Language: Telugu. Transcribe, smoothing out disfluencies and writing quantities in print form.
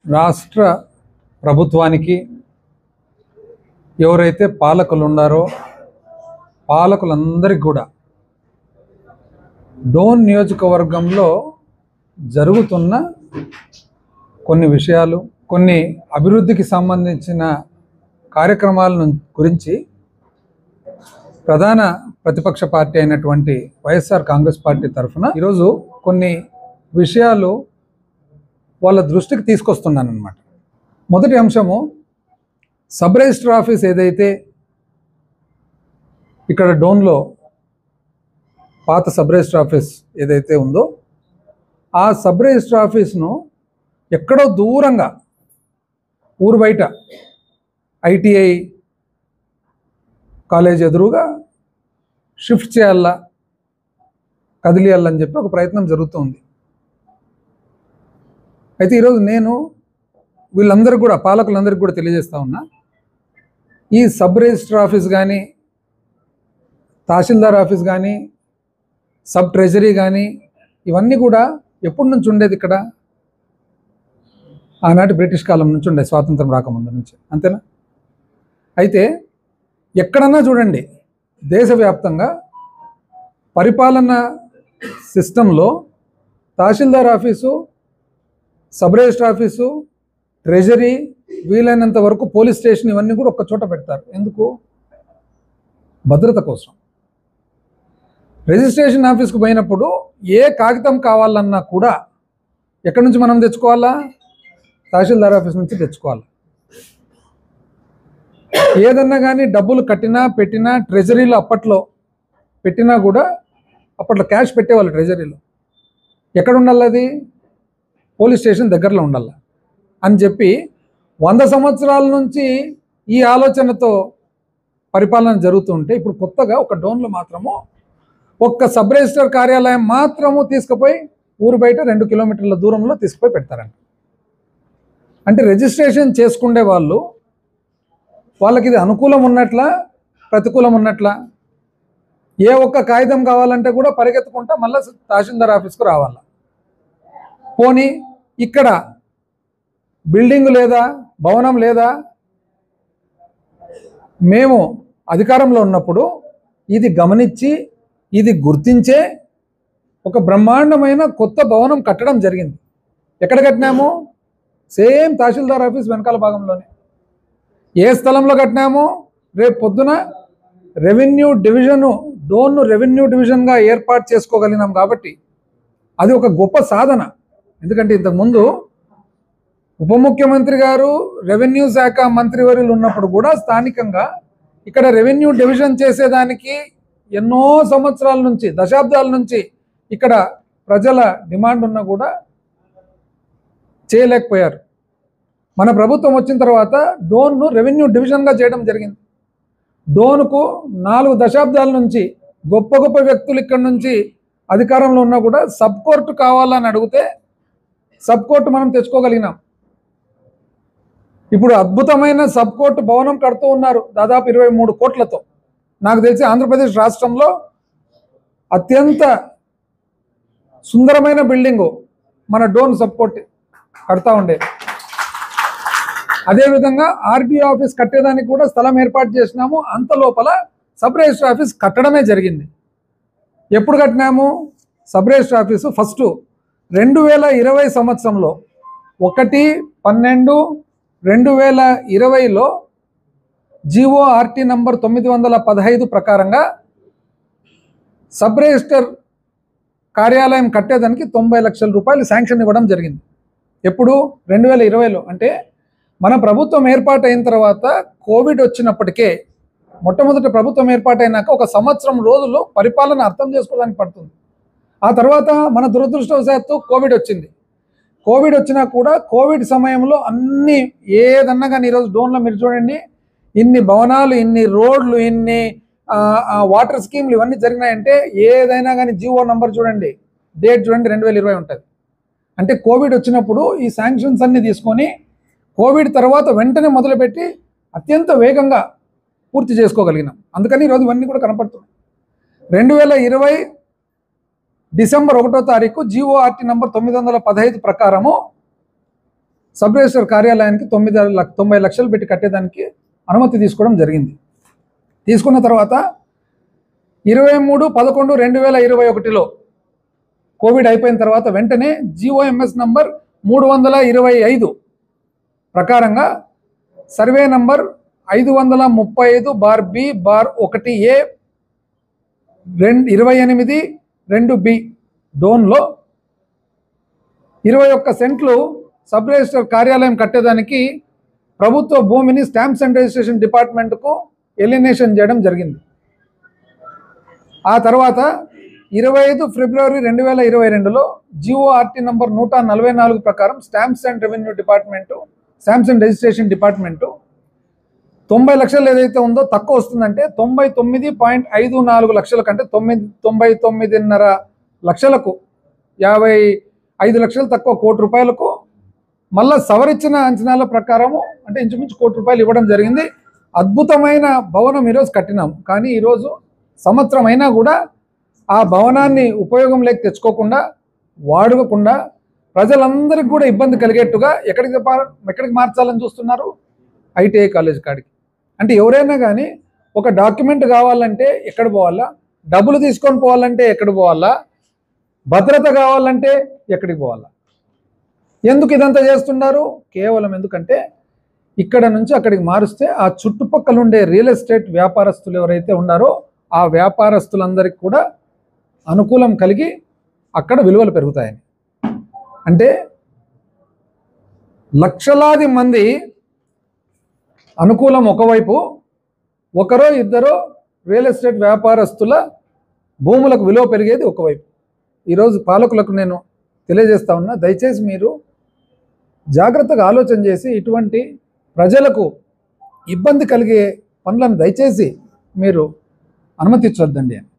రాష్ట్ర ప్రభుత్వానికి ఎవరైతే పాలకులు ఉన్నారో పాలకులందరికీ కూడా డోన్ నియోజకవర్గంలో జరుగుతున్న కొన్ని విషయాలు, కొన్ని అభివృద్ధికి సంబంధించిన కార్యక్రమాల గురించి ప్రధాన ప్రతిపక్ష పార్టీ అయినటువంటి వైఎస్ఆర్ కాంగ్రెస్ పార్టీ తరఫున ఈరోజు కొన్ని విషయాలు వాళ్ళ దృష్టికి తీసుకొస్తున్నాను అన్నమాట. మొదటి అంశము, సబ్ రిజిస్టర్ ఆఫీస్ ఏదైతే ఇక్కడ డోన్లో పాత సబ్ రిజిస్టర్ ఆఫీస్ ఏదైతే ఉందో ఆ సబ్ రిజిస్టర్ ఆఫీస్ను ఎక్కడో దూరంగా ఊరు బయట ఐటీఐ కాలేజ్ ఎదురుగా షిఫ్ట్ చేయాలా, కదిలియాలని చెప్పి ఒక ప్రయత్నం జరుగుతుంది. అయితే ఈరోజు నేను వీళ్ళందరూ కూడా పాలకులందరికీ కూడా తెలియజేస్తా ఉన్నా, ఈ సబ్ రిజిస్టర్ ఆఫీస్ కానీ, తహసీల్దార్ ఆఫీస్ కానీ, సబ్ ట్రెజరీ కానీ ఇవన్నీ కూడా ఎప్పటి నుంచి ఉండేది ఇక్కడ? ఆనాటి బ్రిటిష్ కాలం నుంచి ఉండేది, స్వాతంత్రం రాకముందు నుంచి, అంతేనా? అయితే ఎక్కడన్నా చూడండి, దేశవ్యాప్తంగా పరిపాలన సిస్టంలో tahsildar office, sub register office, treasury, వీలైనంత వరకు పోలీస్ స్టేషన్ ఇవన్నీ కూడా ఒక్క చోట పెడతారు. ఎందుకు? భద్రత కోసం. రిజిస్ట్రేషన్ ఆఫీస్కి పోయినప్పుడు ఏ కాగితం కావాలన్నా కూడా ఎక్కడి నుంచి మనం తెచ్చుకోవాలా? తహసీల్దార్ ఆఫీస్ నుంచి తెచ్చుకోవాలి. ఏదన్నా కానీ డబ్బులు కట్టినా పెట్టినా ట్రెజరీలో అప్పట్లో పెట్టినా కూడా, అప్పట్లో క్యాష్ పెట్టేవాళ్ళు ట్రెజరీలో, ఎక్కడ ఉండాలి? అది పోలీస్ స్టేషన్ దగ్గరలో ఉండాలి అని చెప్పి 100 సంవత్సరాల నుంచి ఈ ఆలోచనతో పరిపాలన జరుగుతుంటే, ఇప్పుడు కొత్తగా ఒక డోన్లో మాత్రము ఒక్క సబ్ రిజిస్టర్ కార్యాలయం మాత్రము తీసుకుపోయి ఊరు బయట 2 కిలోమీటర్ల దూరంలో తీసుకుపోయి పెడతారంట. అంటే రిజిస్ట్రేషన్ చేసుకునే వాళ్ళకి ఇది అనుకూలం ఉన్నట్లా, ప్రతికూలం ఉన్నట్లా? ఏ ఒక్క కాగితం కావాలంటే కూడా పరిగెత్తుకుంటా మళ్ళీ తహసీల్దార్ ఆఫీస్కు రావాలా. పోనీ ఇక్కడ బిల్డింగ్ లేదా, భవనం లేదా? మేము అధికారంలో ఉన్నప్పుడు ఇది గమనించి, ఇది గుర్తించే ఒక బ్రహ్మాండమైన కొత్త భవనం కట్టడం జరిగింది. ఎక్కడ కట్టినాము? సేమ్ తహసీల్దార్ ఆఫీస్ వెనకాల భాగంలోనే. ఏ స్థలంలో కట్టినామో రేపు పొద్దున రెవెన్యూ డివిజను, డోన్ను రెవెన్యూ డివిజన్గా ఏర్పాటు చేసుకోగలిగినాం కాబట్టి అది ఒక గొప్ప సాధన. ఎందుకంటే ఇంతకుముందు ఉప ముఖ్యమంత్రి గారు, రెవెన్యూ శాఖ మంత్రివర్యులు ఉన్నప్పుడు కూడా స్థానికంగా ఇక్కడ రెవెన్యూ డివిజన్ చేసేదానికి ఎన్నో సంవత్సరాల నుంచి, దశాబ్దాల నుంచి ఇక్కడ ప్రజల డిమాండ్ ఉన్నా కూడా చేయలేకపోయారు. మన ప్రభుత్వం వచ్చిన తర్వాత డోన్ను రెవెన్యూ డివిజన్గా చేయడం జరిగింది. డోన్కు 4 దశాబ్దాల నుంచి గొప్ప గొప్ప వ్యక్తులు ఇక్కడ నుంచి అధికారంలో ఉన్నా కూడా సబ్ కోర్టు కావాలని అడిగితే సబ్ కోర్టు మనం తెచ్చుకోగలిగినాం. ఇప్పుడు అద్భుతమైన సబ్ కోర్టు భవనం కడుతూ ఉన్నారు దాదాపు 23 కోట్లతో. నాకు తెలిసి ఆంధ్రప్రదేశ్ రాష్ట్రంలో అత్యంత సుందరమైన బిల్డింగు మన డోన్ సబ్ కోర్టు కడతా ఉండే. అదేవిధంగా ఆర్డీఓ ఆఫీస్ కట్టేదానికి కూడా స్థలం ఏర్పాటు చేసినాము. అంత లోపల సబ్ రిజిస్టర్ ఆఫీస్ కట్టడమే జరిగింది. ఎప్పుడు కట్టినాము? సబ్ రిజిస్టర్ ఆఫీసు ఫస్ట్ 2020 సంవత్సరంలో 1/12/2020లో జీఓఆర్టీ నంబర్ 915 ప్రకారంగా సబ్ రిజిస్టర్ కార్యాలయం కట్టేదానికి 90 లక్షల రూపాయలు శాంక్షన్ ఇవ్వడం జరిగింది. ఎప్పుడు? 2020లో. అంటే మన ప్రభుత్వం ఏర్పాటైన తర్వాత కోవిడ్ వచ్చినప్పటికే, మొట్టమొదటి ప్రభుత్వం ఏర్పాటైనాక 1 సంవత్సరం రోజులు పరిపాలన అర్థం చేసుకోవడానికి పడుతుంది. ఆ తర్వాత మన దురదృష్టవశాత్తు కోవిడ్ వచ్చింది. కోవిడ్ వచ్చినా కూడా కోవిడ్ సమయంలో అన్నీ ఏదన్నా కానీ ఈరోజు డోన్లో మీరు చూడండి, ఇన్ని భవనాలు, ఇన్ని రోడ్లు, ఇన్ని వాటర్ స్కీమ్లు ఇవన్నీ జరిగినాయంటే ఏదైనా కానీ జీవో నంబర్ చూడండి, డేట్ చూడండి, 2020 ఉంటుంది. అంటే కోవిడ్ వచ్చినప్పుడు ఈ శాంక్షన్స్ అన్నీ తీసుకొని కోవిడ్ తర్వాత వెంటనే మొదలుపెట్టి అత్యంత వేగంగా పూర్తి చేసుకోగలిగినాం. అందుకని ఈరోజు ఇవన్నీ కూడా కనపడుతున్నాయి. 2020 డిసెంబర్ 1వ తారీఖు జీఓఆర్టీ నంబర్ 915 ప్రకారము సబ్ రిజిస్టర్ కార్యాలయానికి 90 లక్షలు పెట్టి కట్టేదానికి అనుమతి తీసుకోవడం జరిగింది. తీసుకున్న తర్వాత 23/11/2021లో కోవిడ్ అయిపోయిన తర్వాత వెంటనే జిఓఎంఎస్ నంబర్ 325 ప్రకారంగా సర్వే నంబర్ 535/B/1A 28(2B) డోన్లో 21 సెంట్లు సబ్ రిజిస్టర్ కార్యాలయం కట్టేదానికి ప్రభుత్వ భూమిని స్టాంప్స్ అండ్ రిజిస్ట్రేషన్ డిపార్ట్మెంట్కు ఎలినేషన్ చేయడం జరిగింది. ఆ తర్వాత 25 ఫిబ్రవరి 2022లో జిఓఆర్టీ నంబర్ 144 ప్రకారం stamps and revenue department, stamps and registration department 90 లక్షలు ఏదైతే ఉందో తక్కువ వస్తుందంటే 99.54 లక్షల కంటే 99.5 లక్షలకు 55 లక్షలు తక్కువ ₹1,00,00,000కు మళ్ళా సవరించిన అంచనాల ప్రకారము అంటే ఇంచుమించు ₹1,00,00,000 ఇవ్వడం జరిగింది. అద్భుతమైన భవనం ఈరోజు కట్టినాం. కానీ ఈరోజు సంవత్సరం అయినా కూడా ఆ భవనాన్ని ఉపయోగంలోకి తెచ్చుకోకుండా, వాడుకోకుండా ప్రజలందరికీ కూడా ఇబ్బంది కలిగేట్టుగా ఎక్కడికి మార్చాలని చూస్తున్నారు? ఐటీఐ కాలేజ్ కాడికి. అంటే ఎవరైనా కానీ ఒక డాక్యుమెంట్ కావాలంటే ఎక్కడ పోవాలా, డబ్బులు తీసుకొని పోవాలంటే ఎక్కడ పోవాలా, భద్రత కావాలంటే ఎక్కడికి పోవాలా? ఎందుకు ఇదంతా చేస్తున్నారు? కేవలం ఎందుకంటే ఇక్కడ నుంచి అక్కడికి మారుస్తే ఆ చుట్టుపక్కల ఉండే రియల్ ఎస్టేట్ వ్యాపారస్తులు ఎవరైతే ఉన్నారో ఆ వ్యాపారస్తులందరికీ కూడా అనుకూలం కలిగి అక్కడ విలువలు పెరుగుతాయని. అంటే లక్షలాది మంది అనుకూలం ఒకవైపు, ఒకరో ఇద్దరో రియల్ ఎస్టేట్ వ్యాపారస్తుల భూములకు విలువ పెరిగేది ఒకవైపు. ఈరోజు పాలకులకు నేను తెలియజేస్తా ఉన్నా, దయచేసి మీరు జాగ్రత్తగా ఆలోచన చేసి ఇటువంటి ప్రజలకు ఇబ్బంది కలిగే పనులను దయచేసి మీరు అనుమతించొద్దండి అని.